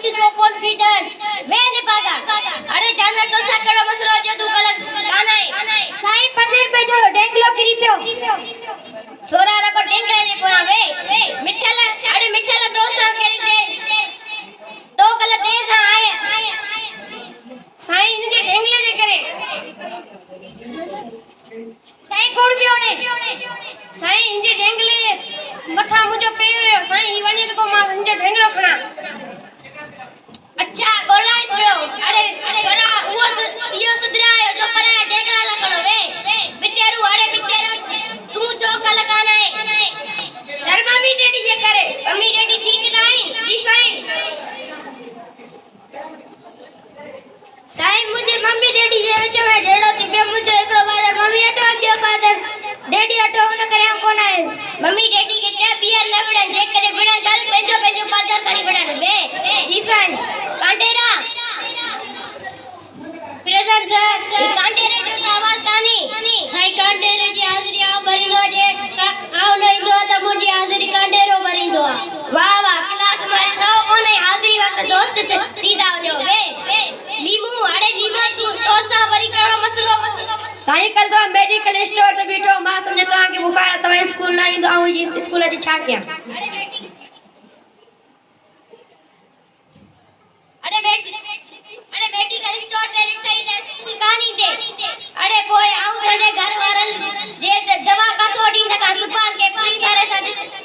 so confident. मैं नहीं पागा. अरे जानवर तो साकड़ा मसलो जो तू कल गाना है. साईं पचेर पे जो डेंगलो गिरी पियो. छोरा रको डेंगले ने पोया वे. मिठला अरे मिठला दोसा केरी दे. तो कल देश आए. साईं इनके डेंगले जे करे. साईं कोड़ पियो ने. साईं इनके डेंगले मथा मुझे पेयो रे. साईं ही वने तो मां इनके डेंगलो खणा. अच्छा गोला पियो. अरे बड़ा वो यो सुधरायो जो परा डेंगला ला खणो वे. बिटेरू अरे बिटेरू तू जो कल गाना है. यार मम्मी डैडी जे करे. मम्मी डैडी ठीक नहीं. जी साईं. साईं मुझे मम्मी डैडी जे विच में जेड़ो थी बे मुझे एकड़ो फादर मम्मी अटो बियो फादर डैडी अटो न करे कोन है. मम्मी डैडी के चे बियर न बड़न जे करे बड़न गल पेंजो पेंजो फादर खणी बड़न बे. जी साईं. कांटेरा प्रेजेंट सर. ई कांटेरे जो आवाज कानी. साईं कांटेरे जी हाजिरी आ भरिनो जे आउ नहीं दो त मुजी हाजिरी कांटेरो भरिंदो. वाह वाह क्लास में खाओ कोने हाजिरी वक्त दोस्त सीधा वजो बे. लीमू अरे लीमू तू तोसा वरी कणो मसलो. साईं कल तो मेडिकल स्टोर ते बैठो मां समझे तो आके बुखार तो स्कूल ना इंदो आउ जी स्कूल जी छा किया. अरे मेडिकल स्टोर ते रिठाई दे स्कूल कानी दे. अरे पोए आउ सजे घर वारन जे दवा काठो डी सका सुपार के पुलिस वाले सा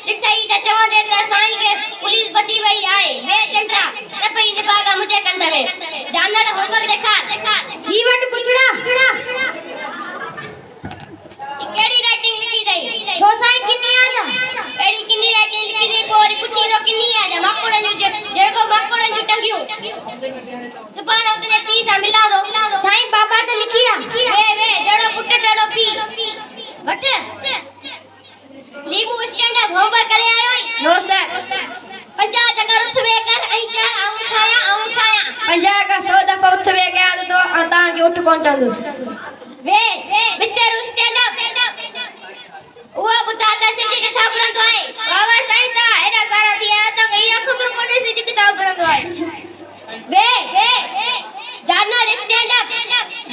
रिठाई दे चवा दे त साईं के पुलिस बदी वई आए. वे चंद्रा सपई निभागा मुझे कंदर है. जानड़ होमवर्क देखा. ही वट पुछड़ा. केड़ी राइटिंग लिखी दई. छो साईं किन्नी आ जा. एड़ी किन्नी राइटिंग लिखी दई पोरी पुछी तो किन्नी आ जा. मकोड़न जो जेको मकोड़न जो टंगियो सुपाना उतने पी सा मिला दो. साईं बाबा ते लिखिया. वे जड़ो पुट जड़ो पी बट लीबू स्टैंड अप होमवर्क करे आयो. No sir. 50 जगह उठवे कर आई जा आऊं उठाया 50 का 100 दफा उठवे गया तो ता के उठ कोन चंदुस. वे बिटेरू स्टैंड अप वो बुताता से के छापरन तो है. बाबा साईं ता एडा सारा दिया तो कहिया खबर कोने से के छापरन तो है. वे जानना स्टैंड अप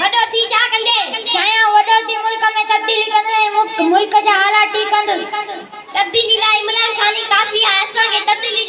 वडो थी छा कंदे. साया वडो थी मुल्क में तब्दीली कंदे. मुल्क जा हालात ठीक कंदुस. तब्दीली ला इमरान खान काफी है. असा के तब्दीली